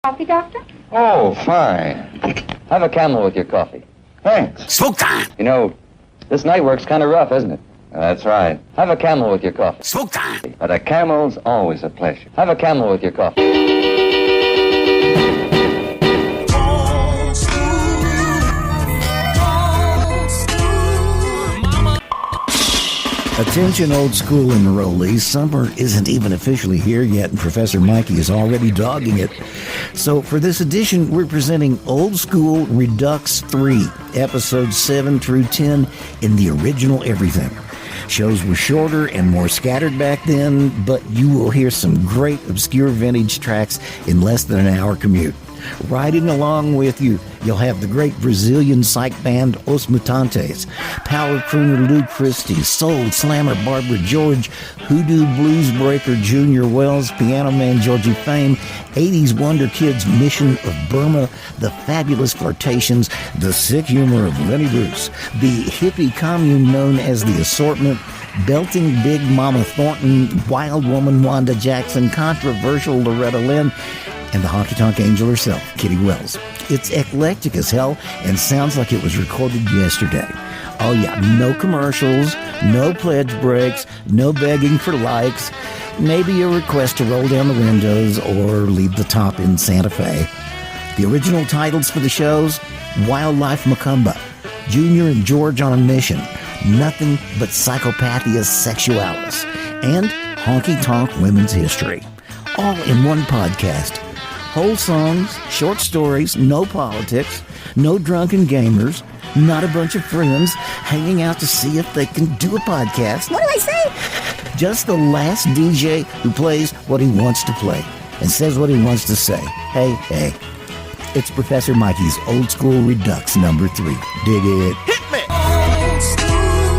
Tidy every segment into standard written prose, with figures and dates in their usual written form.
Coffee, Doctor? Oh, fine. Have a Camel with your coffee. Thanks. Smoke time! You know, this night work's kind of rough, isn't it? That's right. Have a Camel with your coffee. Smoke time! But a Camel's always a pleasure. Have a Camel with your coffee. Attention old school enrollees, summer isn't even officially here yet and Professor Mikey is already dogging it. So for this edition, we're presenting Old School Redux 3, episodes 7 through 10 in the original everything. Shows were shorter and more scattered back then, but you will hear some great obscure vintage tracks in less than an hour commute. Riding along with you, you'll have the great Brazilian psych band Os Mutantes, power crooner Lou Christie, soul slammer Barbara George, hoodoo blues breaker Junior Wells, piano man Georgie Fame, 80s Wonder Kids Mission of Burma, the fabulous Flirtations, the sick humor of Lenny Bruce, the hippie commune known as The Assortment, belting Big Mama Thornton, wild woman Wanda Jackson, controversial Loretta Lynn, and the honky-tonk angel herself, Kitty Wells. It's eclectic as hell and sounds like it was recorded yesterday. Oh yeah, no commercials, no pledge breaks, no begging for likes, maybe a request to roll down the windows or leave the top in Santa Fe. The original titles for the shows, Wildlife Macumba, Junior and George on a Mission, Nothing But Psychopathia Sexualis, and Honky Tonk Women's History. All in one podcast. Whole songs, short stories, no politics, no drunken gamers, not a bunch of friends hanging out to see if they can do a podcast. What do I say? Just the last DJ who plays what he wants to play and says what he wants to say. Hey. It's Professor Mikey's Old School Redux number 3. Dig it. Hit me!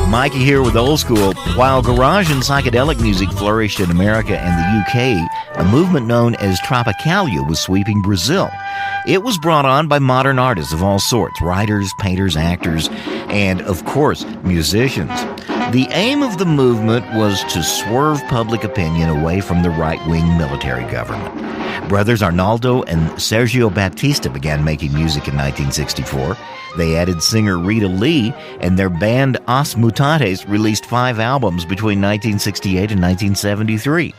Mikey here with Old School. While garage and psychedelic music flourished in America and the UK, a movement known as Tropicalia was sweeping Brazil. It was brought on by modern artists of all sorts, writers, painters, actors, and, of course, musicians. The aim of the movement was to swerve public opinion away from the right-wing military government. Brothers Arnaldo and Sergio Batista began making music in 1964. They added singer Rita Lee, and their band Os Mutantes released 5 albums between 1968 and 1973.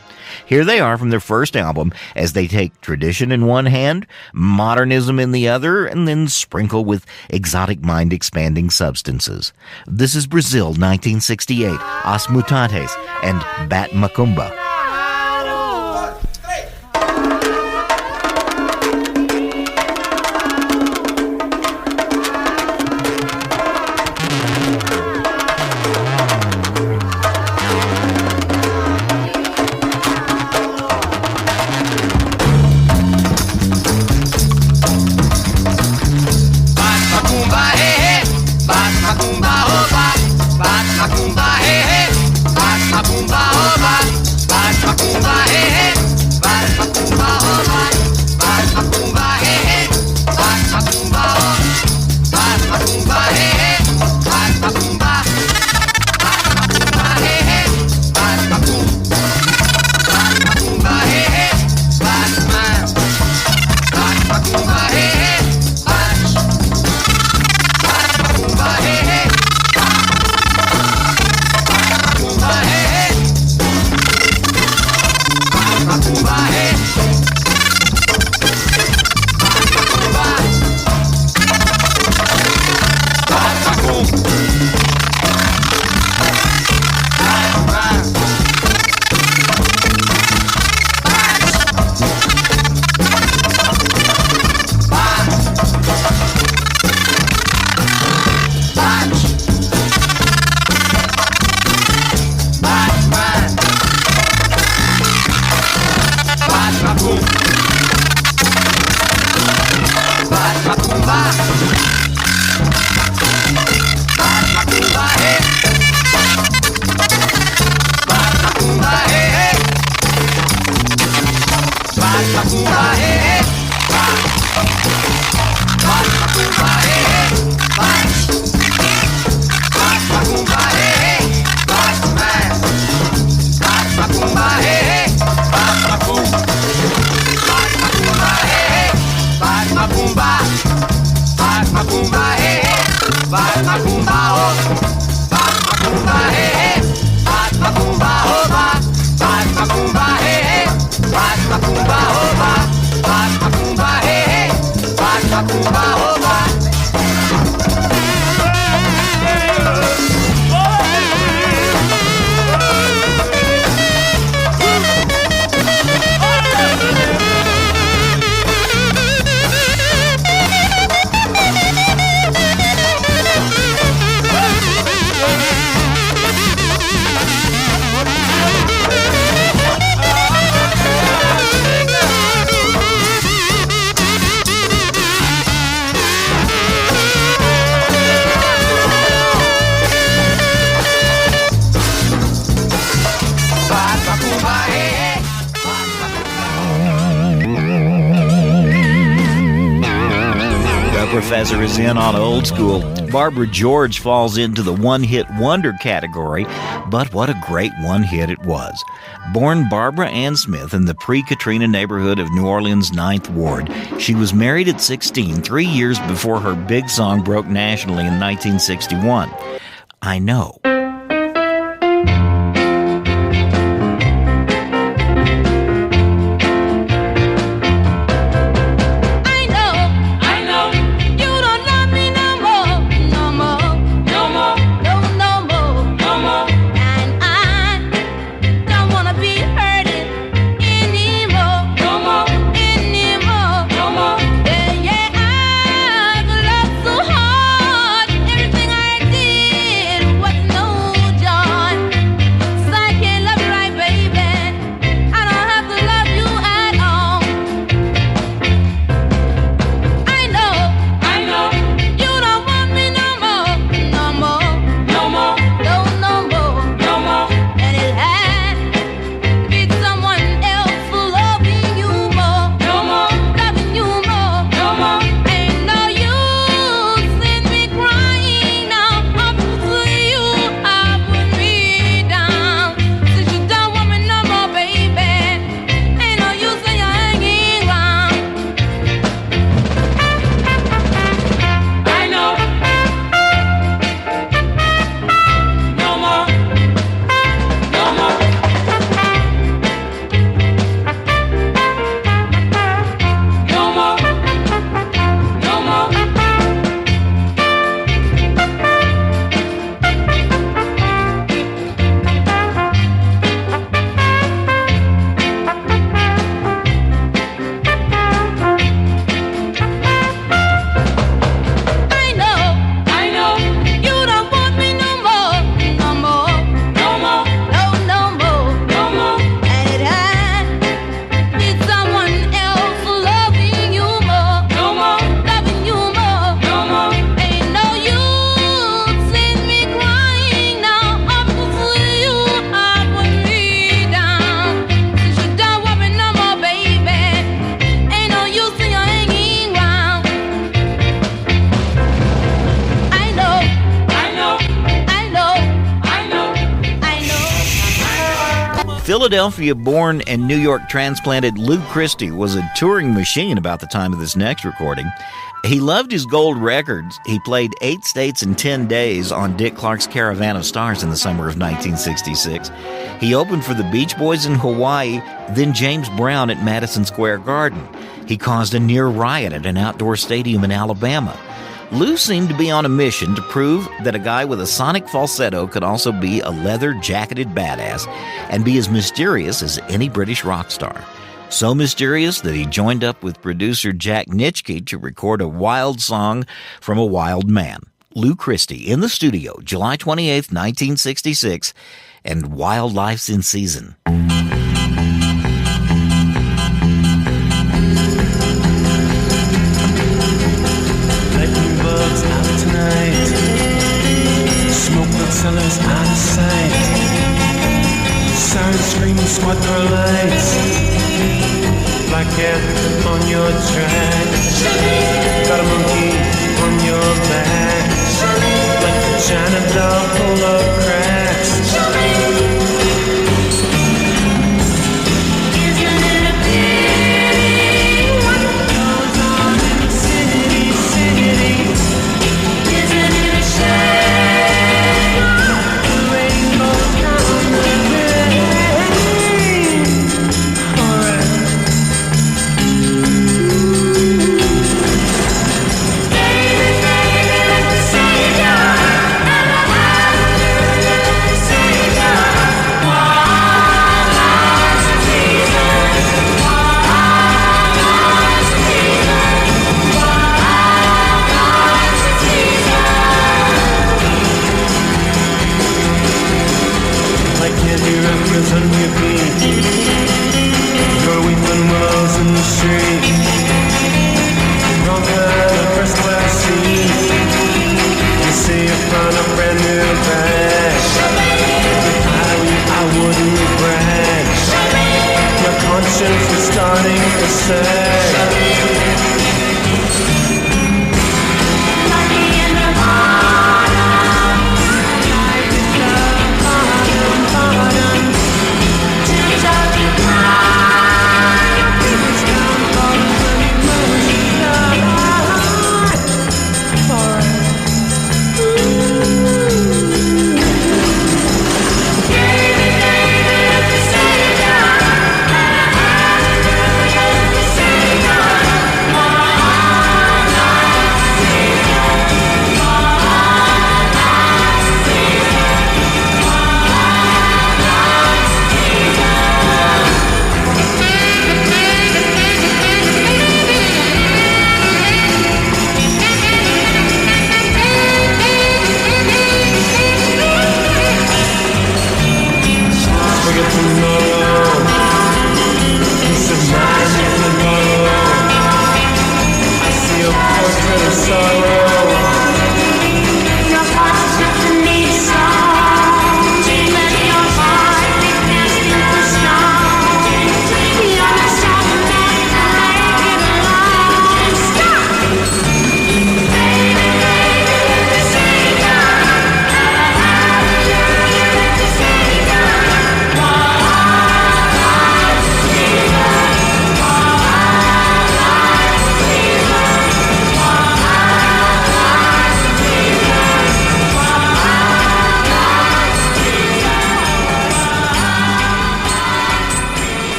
Here they are from their first album as they take tradition in one hand, modernism in the other, and then sprinkle with exotic mind-expanding substances. This is Brazil, 1968, Os Mutantes and Bat Macumba. Macumba, Professor is in on Old School. Barbara George falls into the one-hit wonder category, but what a great one-hit it was. Born Barbara Ann Smith in the pre-Katrina neighborhood of New Orleans' 9th Ward, she was married at 16, 3 years before her big song broke nationally in 1961. I Know. Philadelphia-born and New York transplanted Lou Christie was a touring machine about the time of this next recording. He loved his gold records. He played 8 states in 10 days on Dick Clark's Caravan of Stars in the summer of 1966. He opened for the Beach Boys in Hawaii, then James Brown at Madison Square Garden. He caused a near riot at an outdoor stadium in Alabama. Lou seemed to be on a mission to prove that a guy with a sonic falsetto could also be a leather-jacketed badass and be as mysterious as any British rock star. So mysterious that he joined up with producer Jack Nitschke to record a wild song from a wild man. Lou Christie in the studio, July 28th, 1966, and Wildlife's in Season. Sellers out of sight. Sirens screaming, squad car lights. Black cat on your tracks. Got a monkey on your back. Like a China doll full of cracks. Isn't it a pity what goes on in the city? Isn't it a shame? Starting to say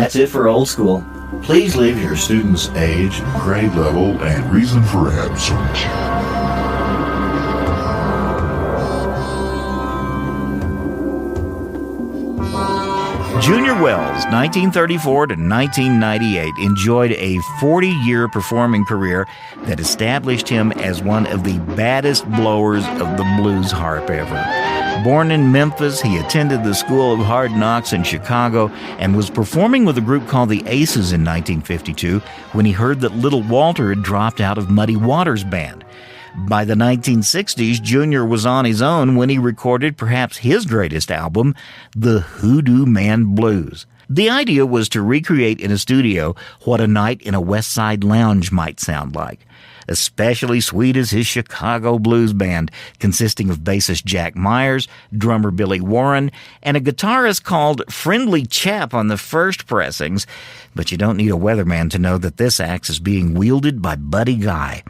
That's it for Old School. Please leave your student's age, grade level, and reason for absence. Junior Wells, 1934 to 1998, enjoyed a 40-year performing career that established him as one of the baddest blowers of the blues harp ever. Born in Memphis, he attended the School of Hard Knocks in Chicago and was performing with a group called the Aces in 1952 when he heard that Little Walter had dropped out of Muddy Waters Band. By the 1960s, Junior was on his own when he recorded perhaps his greatest album, The Hoodoo Man Blues. The idea was to recreate in a studio what a night in a West Side lounge might sound like. Especially sweet is his Chicago blues band, consisting of bassist Jack Myers, drummer Billy Warren, and a guitarist called Friendly Chap on the first pressings. But you don't need a weatherman to know that this axe is being wielded by Buddy Guy.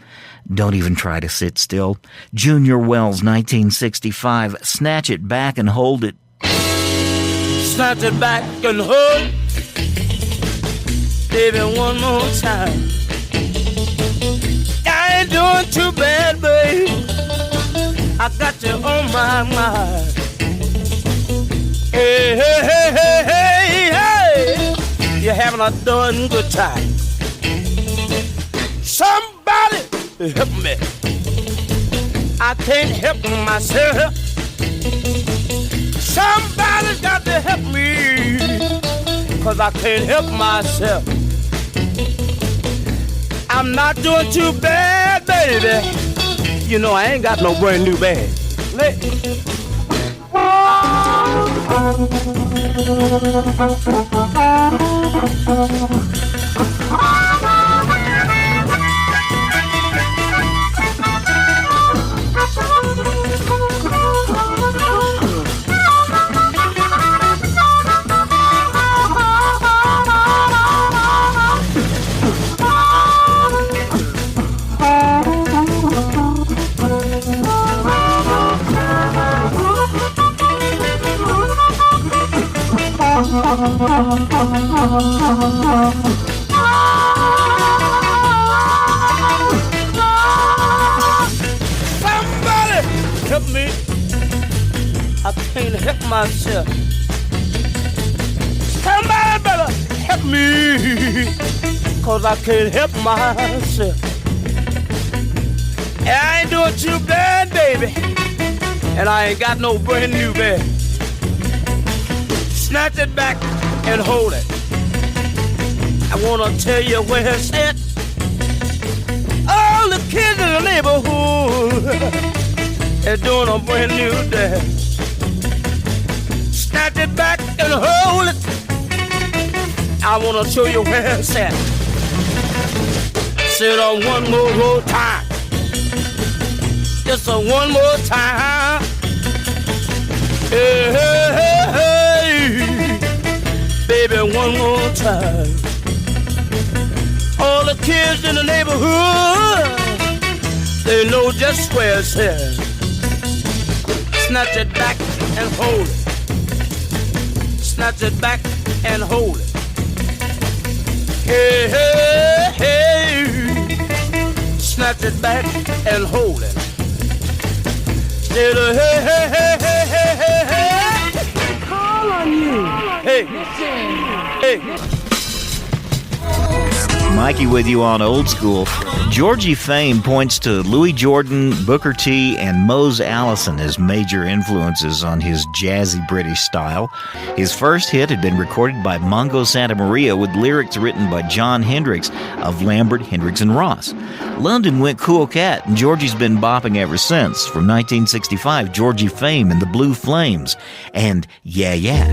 Don't even try to sit still. Junior Wells, 1965, Snatch It Back and Hold It. Snatch it back and hold, baby, one more time. I ain't doing too bad, babe. I got you on my mind. Hey, hey, hey, hey, hey, hey. You're having a darn good time. Somebody help me. I can't help myself. Somebody's got to help me, 'cause I can't help myself. I'm not doing too bad, baby. You know I ain't got no brand new bag. Somebody help me. I can't help myself. Somebody better help me, 'cause I can't help myself. And I ain't doing too bad, baby, and I ain't got no brand new bag. Snatch it back and hold it. I wanna tell you where it's at. All the kids in the neighborhood are doing a brand new dance. Snatch it back and hold it. I wanna show you where it's at. Sit on one more time. Just a one more time. Hey, hey, hey, hey. Baby, one more time. All the kids in the neighborhood, they know just where it's at. Snatch it back and hold it. Snatch it back and hold it. Hey, hey, hey. Snatch it back and hold it. Hey, hey, hey, hey, hey, hey, hey. Call on you. Hey, hey. Mikey with you on Old School. Georgie fame points to Louis Jordan, Booker T, and Mose Allison as major influences on his jazzy British style. His first hit had been recorded by Mongo Santa Maria with lyrics written by John Hendricks of Lambert, Hendricks, and Ross. London went cool cat, and Georgie's been bopping ever since. From 1965, Georgie fame and the Blue Flames, and Yeah Yeah.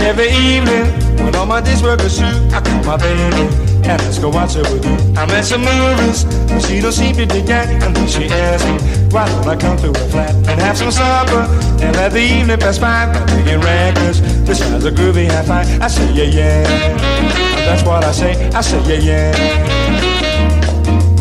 Every evening, when all my days work are through, I call my baby and let's go watch her with you. I'm at some movies, but she don't seem to dig that. And then she asks me, why don't I come to her flat and have some supper and let the evening pass by? I'm picking records, this sounds a groovy high five. I say yeah, yeah, and that's what I say yeah, yeah.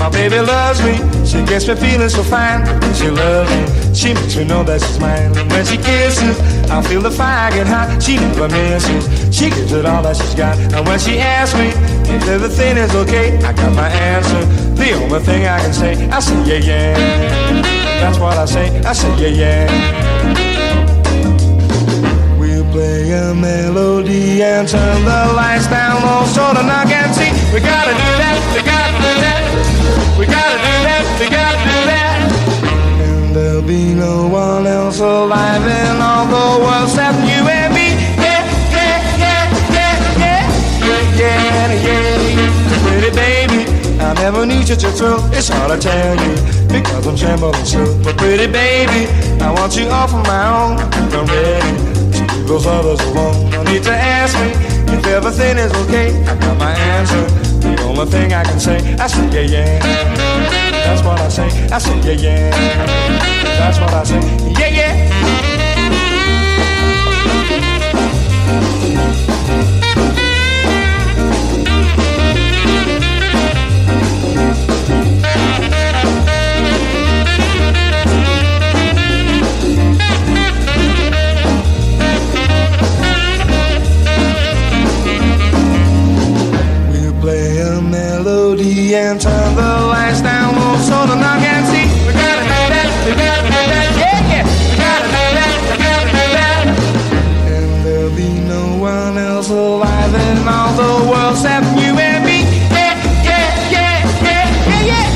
My baby loves me, she gets me feeling so fine. When she loves me, she makes me know that she's mine. And when she kisses, I feel the fire get hot. She never misses, she gives it all that she's got. And when she asks me if everything is okay, I got my answer. The only thing I can say, I say yeah, yeah. That's what I say yeah, yeah. We'll play a melody and turn the lights down low so the knock and see. We gotta do that, we gotta do that. We gotta do that, we gotta do that. And there'll be no one else alive in all the world except you and me. Yeah, yeah, yeah, yeah, yeah, yeah, yeah, yeah. Pretty baby, I never knew such a thrill. It's hard to tell you because I'm trembling so. But pretty baby, I want you all for my own. I'm ready to leave those others alone. No need to ask me if everything is okay. I got my answer. The only thing I can say, I say yeah, yeah. That's what I say yeah, yeah. That's what I say, yeah, yeah. And turn the lights down low so the knock and see. We gotta do that, we gotta do that, yeah, yeah. We gotta do that, we gotta do that. And there'll be no one else alive in all the world except you and me. Yeah, yeah, yeah, yeah, yeah,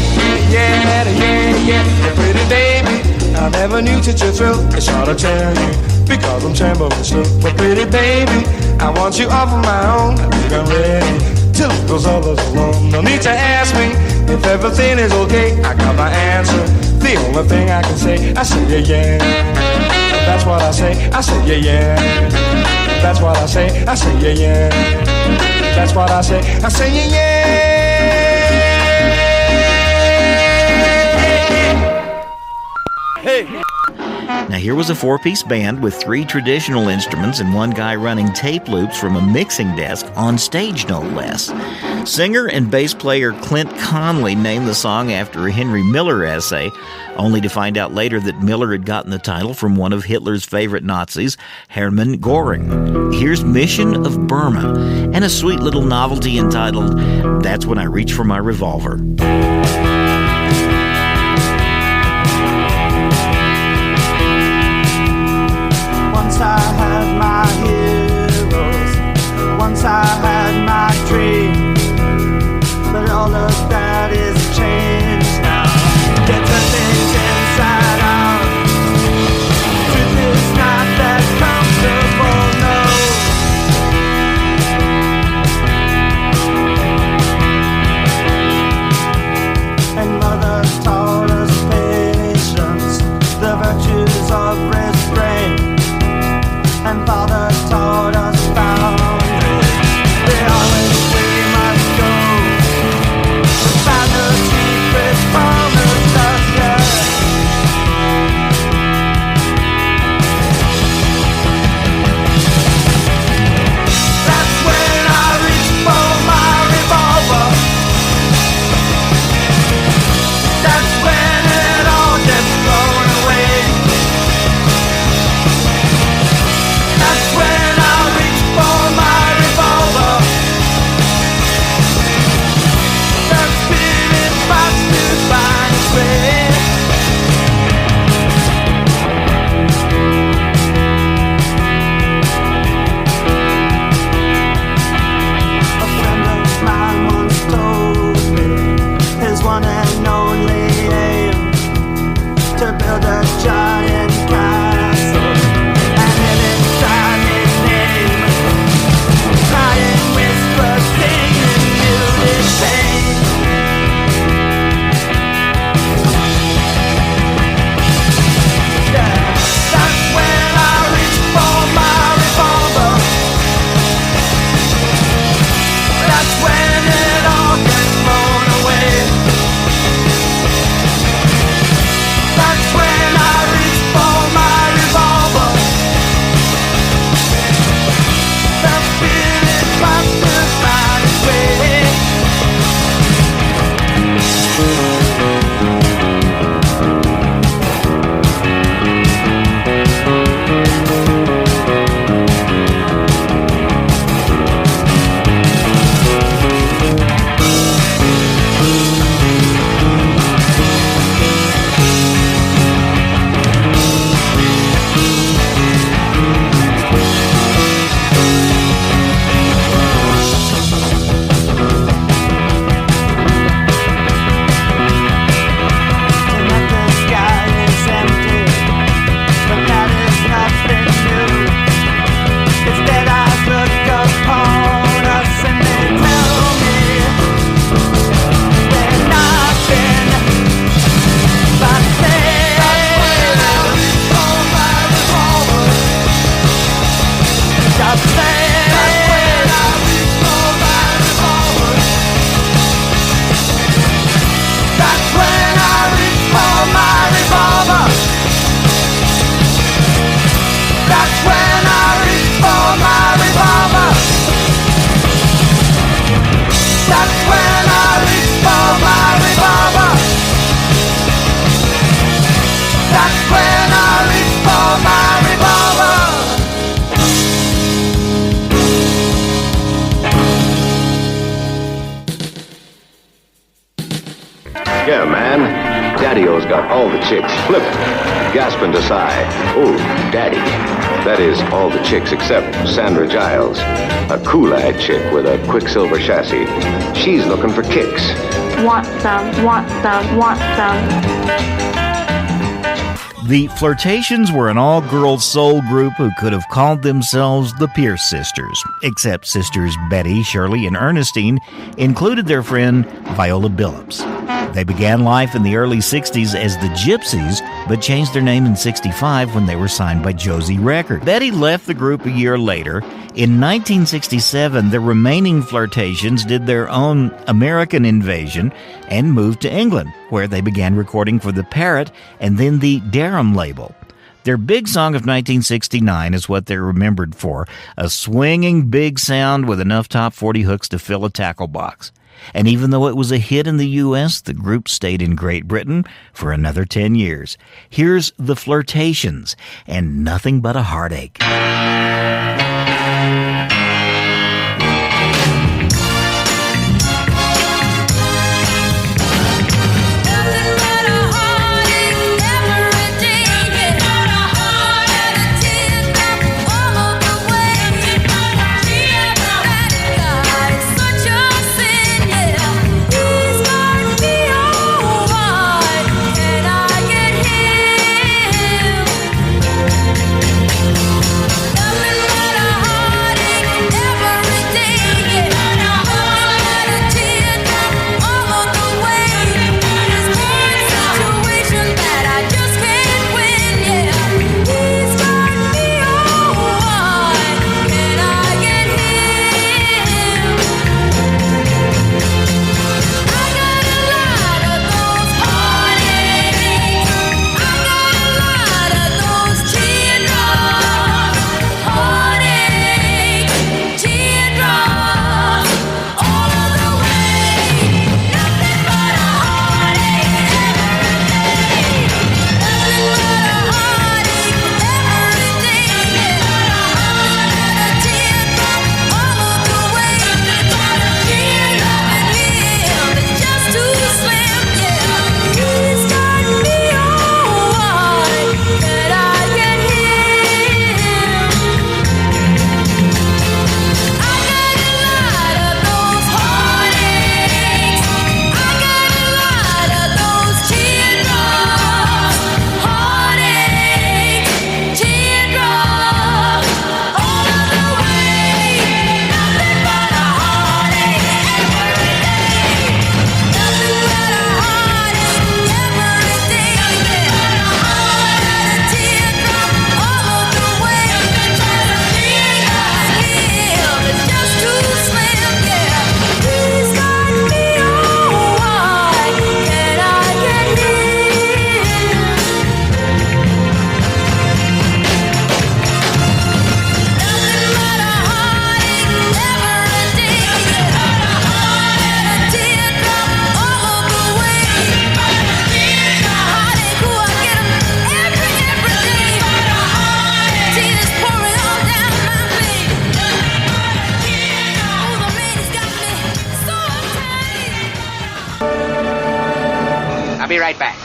yeah, yeah, yeah, yeah, yeah. Pretty baby, I never knew such a thrill. It's hard to tell you because I'm trembling still. But pretty baby, I want you all for my own. I think I'm ready to leave those others alone. No need to ask me if everything is okay. I got my answer. The only thing I can say, I say yeah, yeah. That's what I say yeah, yeah. That's what I say yeah, yeah. That's what I say yeah, yeah. Hey. Now, here was a four-piece band with three traditional instruments and one guy running tape loops from a mixing desk on stage, no less. Singer and bass player Clint Conley named the song after a Henry Miller essay, only to find out later that Miller had gotten the title from one of Hitler's favorite Nazis, Hermann Göring. Here's Mission of Burma, and a sweet little novelty entitled That's When I Reach for My Revolver. Once I had my heroes, once I had my dream, but all of that is changed now. They turn things inside out. Truth is not that comfortable, no. stand. That's when I reach for my revolver. That's when I reach for my revolver. That's when I reach for my revolver. That's when I reach for my revolver. That's when I reach for my revolver. Yeah, man. Daddy-O's got all the chicks flipping, gasping to sigh. Oh, Daddy. That is, all the chicks except Sandra Giles, a cool-eyed chick with a Quicksilver chassis. She's looking for kicks. Want some, want some, want some. The Flirtations were an all-girls soul group who could have called themselves the Pierce Sisters, except sisters Betty, Shirley, and Ernestine included their friend Viola Billups. They began life in the early 60s as the Gypsies, but changed their name in 65 when they were signed by Josie Records. Betty left the group a year later. In 1967, the remaining Flirtations did their own American invasion and moved to England, where they began recording for the Parrot and then the Durham label. Their big song of 1969 is what they're remembered for, a swinging big sound with enough top 40 hooks to fill a tackle box. And even though it was a hit in the U.S., the group stayed in Great Britain for another 10 years. Here's the Flirtations and Nothing But a Heartache. Right back.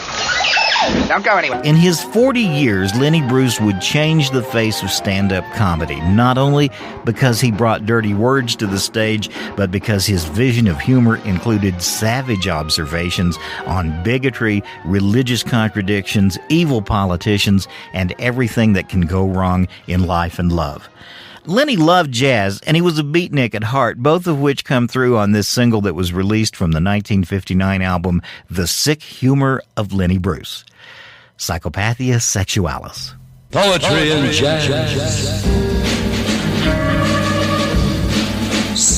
Don't go anywhere. In his 40 years, Lenny Bruce would change the face of stand-up comedy, not only because he brought dirty words to the stage, but because his vision of humor included savage observations on bigotry, religious contradictions, evil politicians, and everything that can go wrong in life and love. Lenny loved jazz, and he was a beatnik at heart, both of which come through on this single that was released from the 1959 album, The Sick Humor of Lenny Bruce. Psychopathia Sexualis. Poetry and jazz.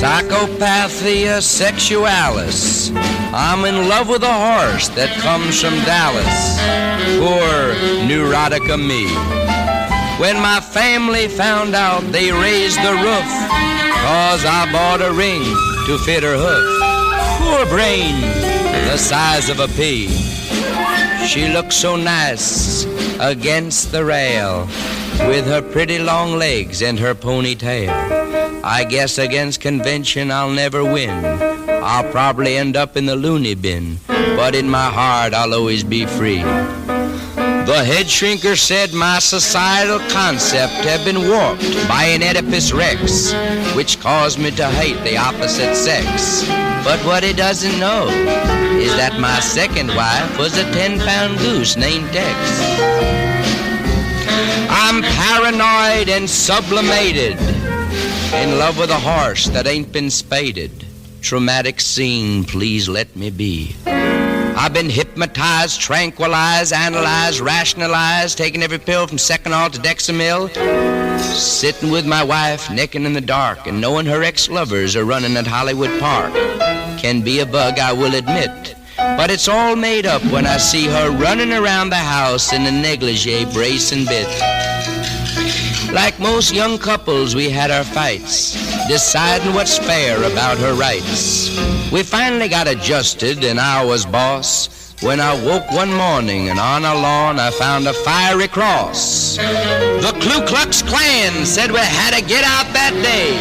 Psychopathia sexualis. I'm in love with a horse that comes from Dallas. Poor neurotica me. When my family found out, they raised the roof, 'cause I bought a ring to fit her hoof. Poor brain, the size of a pea. She looks so nice against the rail, with her pretty long legs and her ponytail. I guess against convention I'll never win. I'll probably end up in the loony bin, but in my heart I'll always be free. The head shrinker said my societal concept had been warped by an Oedipus Rex, which caused me to hate the opposite sex. But what he doesn't know is that my second wife was a 10-pound goose named Tex. I'm paranoid and sublimated, in love with a horse that ain't been spaded. Traumatic scene, please let me be. I've been hypnotized, tranquilized, analyzed, rationalized, taking every pill from Seconal to Dexamil, sitting with my wife, necking in the dark, and knowing her ex-lovers are running at Hollywood Park. Can be a bug, I will admit, but it's all made up when I see her running around the house in a negligee brace and bit. Like most young couples, we had our fights, deciding what's fair about her rights. We finally got adjusted and I was boss, when I woke one morning and on a lawn I found a fiery cross. The Ku Klux Klan said we had to get out that day.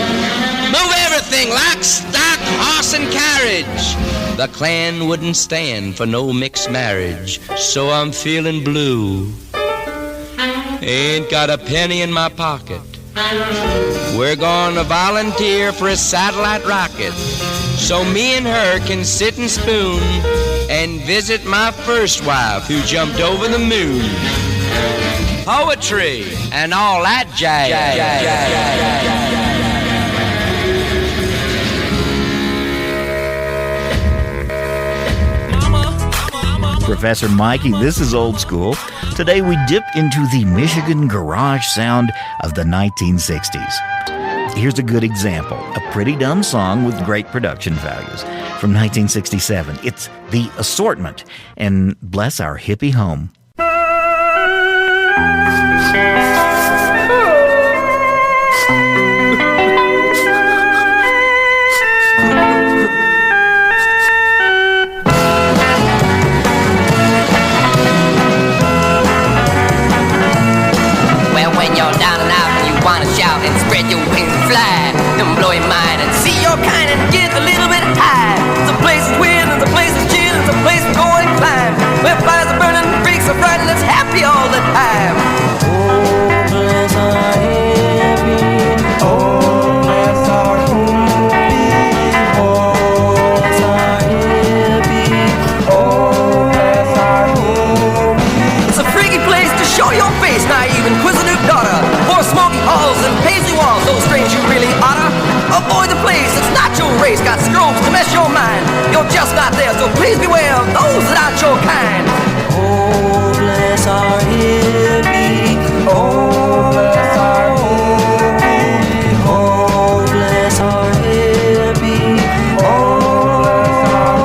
Move everything, lock, stock, horse and carriage. The Klan wouldn't stand for no mixed marriage, so I'm feeling blue. Ain't got a penny in my pocket. We're gonna volunteer for a satellite rocket, so me and her can sit and spoon and visit my first wife who jumped over the moon. Poetry and all that jazz. Professor Mikey, this is Old School. Today we dip into the Michigan garage sound of the 1960s. Here's a good example, a pretty dumb song with great production values from 1967. It's The Assortment, and bless our hippie home. Shout and spread your wings and fly and blow your mind and see your kind and get a little bit high. There's a place is weird, there's a place is chill, there's a place to go and climb, where fires are burning, freaks are frightened, it's happy all the time. Oh, bless our hippie, oh, bless our hippie, oh, bless our hippie, oh, bless our hippie. It's a freaky place to show your face, naive, inquisitive daughter. Smoky halls and paisley walls, so strange you really oughta avoid the place. It's not your race, got scrolls to mess your mind. You're just not there, so please beware of those that aren't your kind. Oh, bless our hippie. Oh, bless our hippie. Oh, bless our hippie. Oh, bless our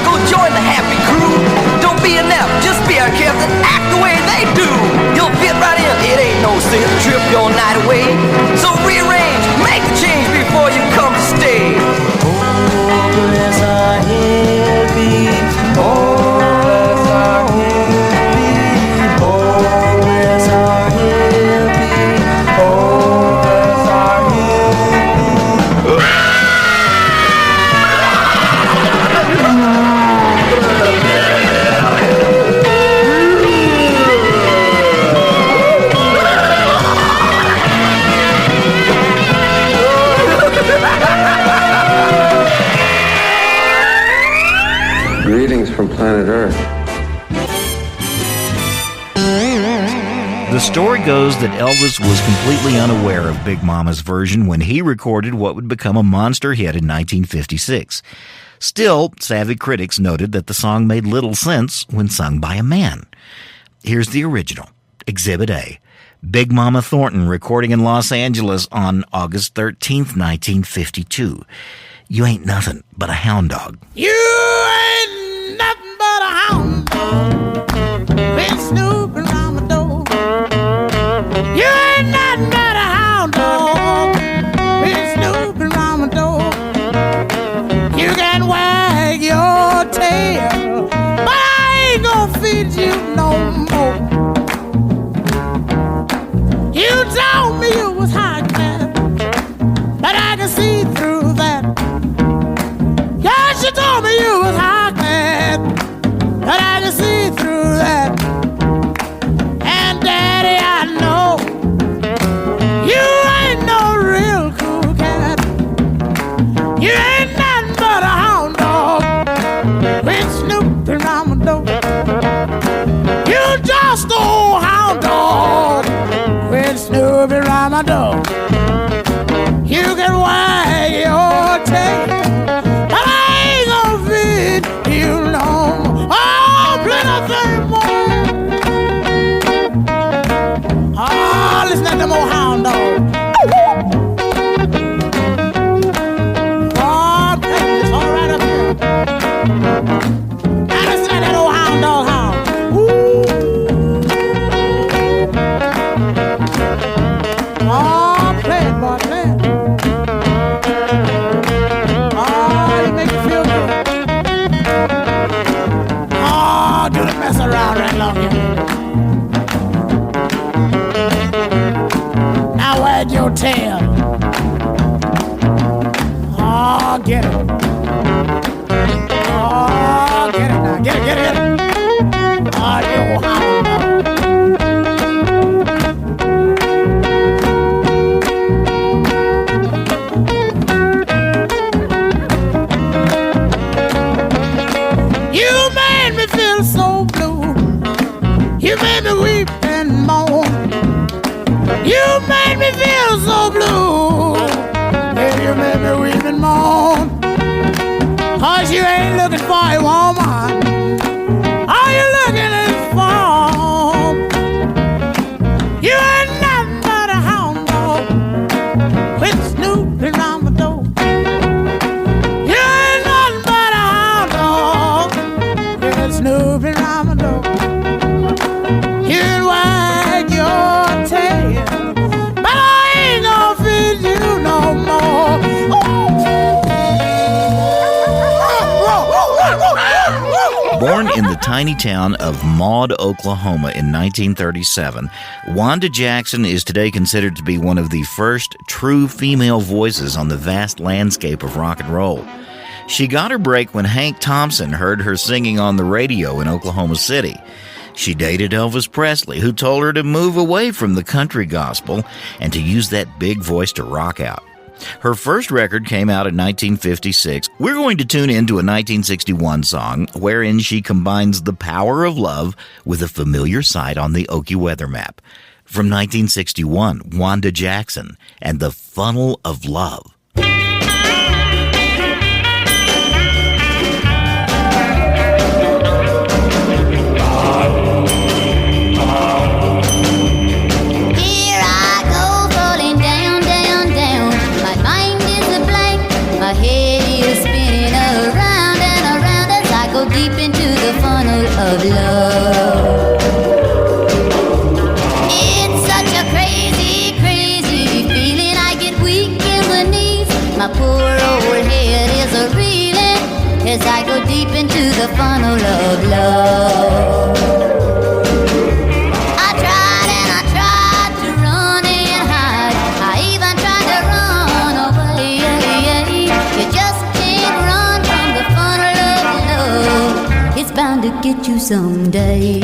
go join the happy crew. Don't be inept, just be our careful and act the way they do. You'll fit right in, it ain't no sin to trip your night away. So rearrange, make the change before you come to stay. Oh, bless our hippie. Oh, bless our hippie. Oh, bless our hippie. Oh, bless our hippie. story goes that Elvis was completely unaware of Big Mama's version when he recorded what would become a monster hit in 1956. Still, savvy critics noted that the song made little sense when sung by a man. Here's the original, Exhibit A. Big Mama Thornton recording in Los Angeles on August 13th, 1952. You ain't nothing but a hound dog. You ain't nothing but a hound dog. Been snooping around my door. You ain't nothing but a hound dog. Been snooping around my door. You can wag your tail, but I ain't gonna feed you no more. You told me you was high class, but I can see through that. Yes, you told me you was high class, but I can see through that. And Daddy, I know you ain't no real cool cat. You ain't nothing but a hound dog with snooping around my door. You just a old hound dog with snooping around my door. You can wag your tail, but I ain't gonna feed you no more. Oh, plenty more. Oh, listen to them old hound dogs. Oh, it's all right up here. Now listen to that old hound dog howl. Oh, play it, boy, play it. Oh, you make me feel good. Oh, do the mess around right long here. Now wag your tail. Oh, get it. Oh, get it now. Get it, get it, get it. Oh, you hound dog. You made me feel so blue. You made me weep and moan. You made me feel so blue. Yeah, you made me weep and moan. 'Cause you ain't looking for a woman. All you looking is for. You ain't nothing but a hound dog with snooping around my door. You ain't nothing but a hound dog with snooping around my door. You can wag your tail, but I ain't gonna feed you no more. Born in the tiny town of Maud, Oklahoma in 1937, Wanda Jackson is today considered to be one of the first true female voices on the vast landscape of rock and roll. She got her break when Hank Thompson heard her singing on the radio in Oklahoma City. She dated Elvis Presley, who told her to move away from the country gospel and to use that big voice to rock out. Her first record came out in 1956. We're going to tune into a 1961 song wherein she combines the power of love with a familiar sight on the Okie weather map. From 1961, Wanda Jackson and the Funnel of Love. Of love. It's such a crazy, crazy feeling. I get weak in the knees. My poor old head is a reeling as I go deep into the funnel of love. I tried and I tried to run and hide. I even tried to run away. You just can't run from the funnel of love. It's bound to get you someday.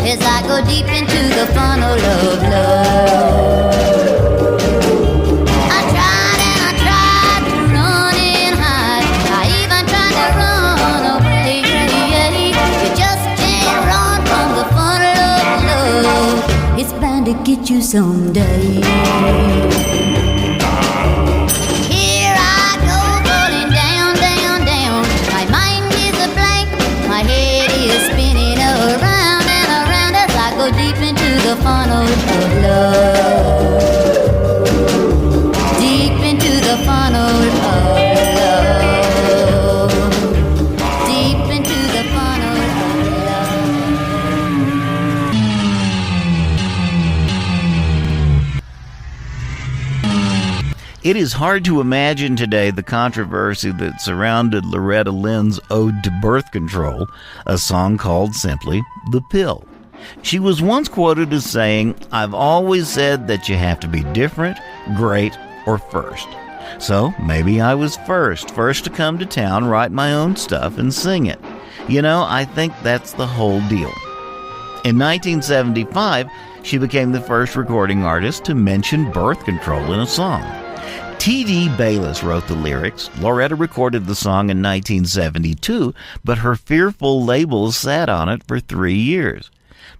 as I go deep into the funnel of love. I tried and I tried to run and hide. I even tried to run away. You just can't run from the funnel of love. It's bound to get you someday. Here I go, falling down, down, down. My mind is a blank, my head is spinning around and around as I go deep into the funnel of love. Deep into the funnel of love. Deep into the funnel of It is hard to imagine today the controversy that surrounded Loretta Lynn's Ode to Birth Control, a song called simply The Pill. She was once quoted as saying, "I've always said that you have to be different, great, or first. So maybe I was first to come to town, write my own stuff, and sing it. You know, I think that's the whole deal." In 1975, she became the first recording artist to mention birth control in a song. T.D. Bayless wrote the lyrics. Loretta recorded the song in 1972, but her fearful label sat on it for 3 years.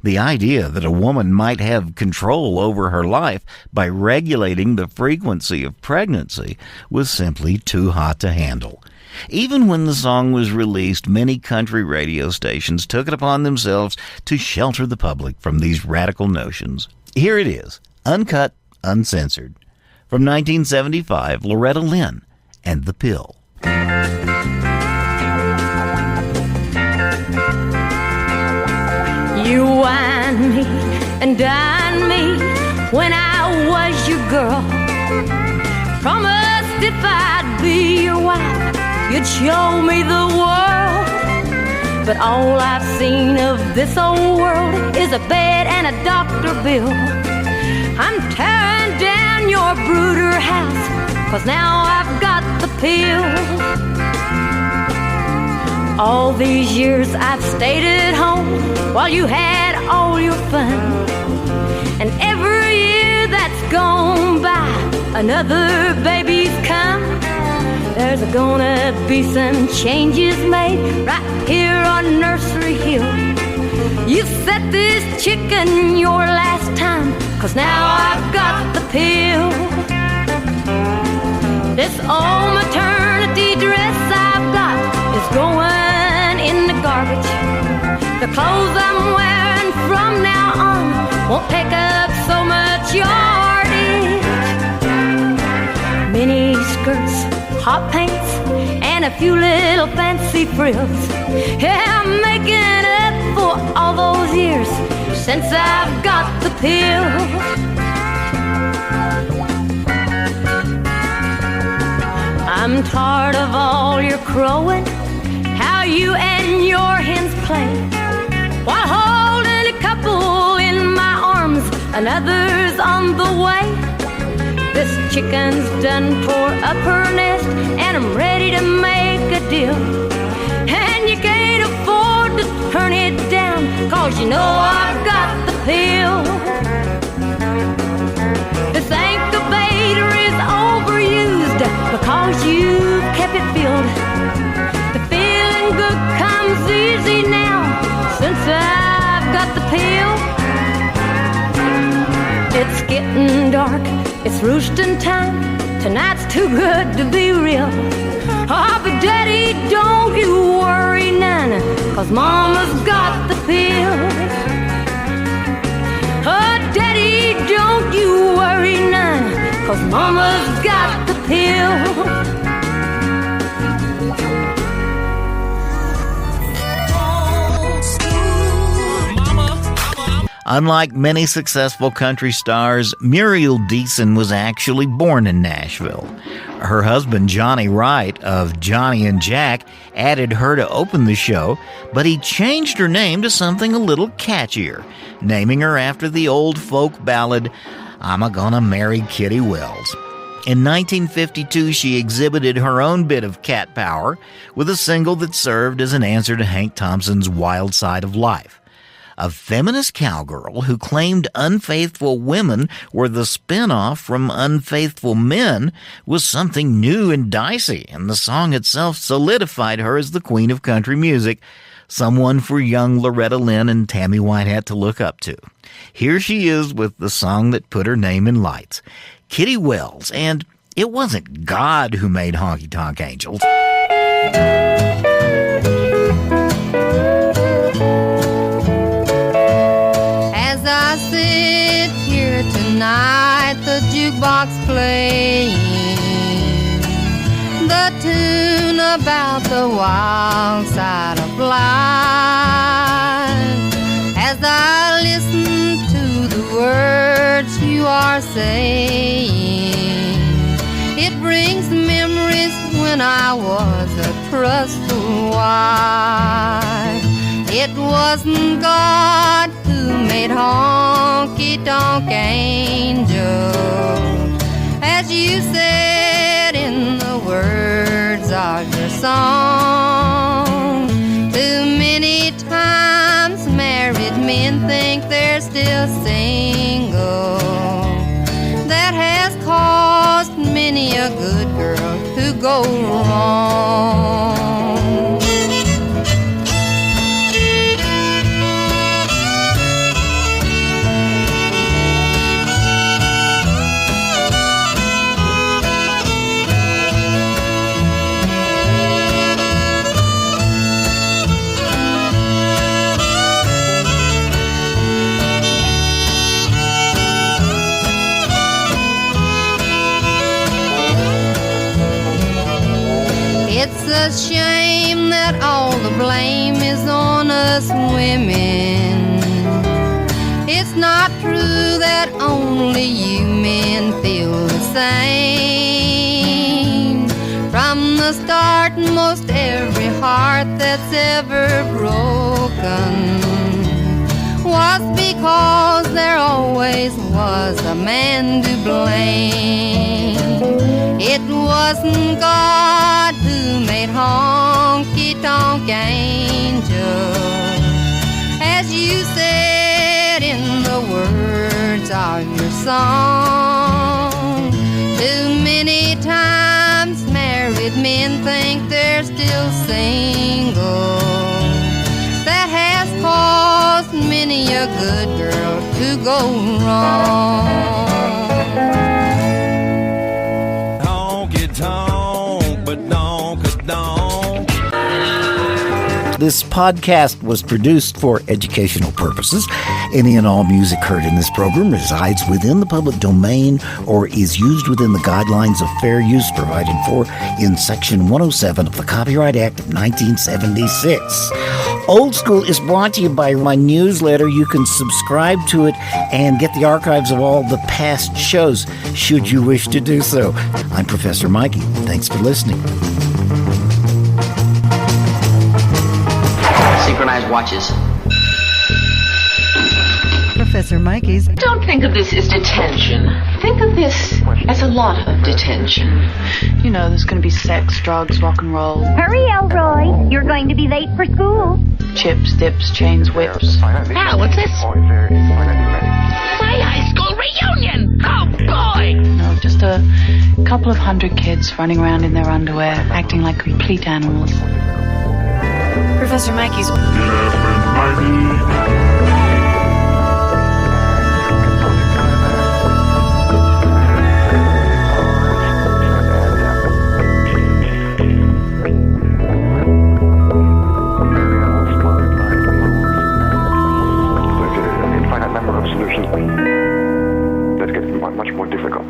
The idea that a woman might have control over her life by regulating the frequency of pregnancy was simply too hot to handle. Even when the song was released, many country radio stations took it upon themselves to shelter the public from these radical notions. Here it is, uncut, uncensored. From 1975, Loretta Lynn and The Pill. You wine me and dine me when I was your girl. Promised if I'd be your wife, you'd show me the world. But all I've seen of this old world is a bed and a doctor bill. I'm tearing down your brooder house, 'cause now I've got the pill. All these years I've stayed at home while you had all your fun. And every year that's gone by, another baby's come. There's gonna be some changes made right here on Nursery Hill. You set this chicken your last time, 'cause now I've got the pill. This old maternity dress I've got is going in the garbage. The clothes I'm wearing from now on won't take up so much yardage. Mini skirts, hot pants, and a few little fancy frills. Yeah, I'm making up for all those years since I've got the pill. I'm tired of all your crowing, how you and your hens play, while holding a couple in my arms, another's on the way. This chicken's done tore up her nest, and I'm ready to make a deal. And you can't afford to turn it down, 'cause you know I've got the pill. This incubator is overused because you kept it filled. The feeling good comes easy now since I've got the pill. It's getting dark, it's roosting time. Tonight's too good to be real. Oh, but Daddy, don't you worry none, 'cause Mama's got the pill. Oh, Daddy, don't you worry none, 'cause Mama's got the pill. Unlike many successful country stars, Muriel Deason was actually born in Nashville. Her husband, Johnny Wright of Johnny and Jack, added her to open the show, but he changed her name to something a little catchier, naming her after the old folk ballad, "I'm a-gonna Marry Kitty Wells." In 1952, she exhibited her own bit of cat power with a single that served as an answer to Hank Thompson's Wild Side of Life. A feminist cowgirl who claimed unfaithful women were the spinoff from unfaithful men was something new and dicey, and the song itself solidified her as the queen of country music, someone for young Loretta Lynn and Tammy Whitehat to look up to. Here she is with the song that put her name in lights, Kitty Wells, and it wasn't God who made Honky Tonk Angels. As I sit here tonight, the jukebox playing the tune about the wild side of life. As I listen to the words you are saying, it brings memories when I was a trustful wife. It wasn't God who made Honky Tonk Angels, as you said in the words of your song. Too many times married men think they're still single. That has caused many a good girl to go wrong. It's a shame that all the blame is on us women. It's not true that only you men feel the same. From the start, most every heart that's ever broken was because there always was a man to blame. It wasn't God who made Honky Tonk Angels, as you said in the words of your song. Too many times married men think they're still single. That has caused many a good girl to go wrong. This podcast was produced for educational purposes. Any and all music heard in this program resides within the public domain or is used within the guidelines of fair use provided for in Section 107 of the Copyright Act of 1976. Old School is brought to you by my newsletter. You can subscribe to it and get the archives of all the past shows, should you wish to do so. I'm Professor Mikey. Thanks for listening. Synchronized watches. Professor Mikey's. Don't think of this as detention. Think of this as a lot of detention. You know, there's going to be sex, drugs, rock and roll. Hurry, Elroy. You're going to be late for school. Chips, dips, chains, whips. Now, what's this? My high school reunion! Oh, boy! No, just a couple of 100 kids running around in their underwear, acting like complete animals. Professor Mikey's. Infinite number of solutions that get much more difficult.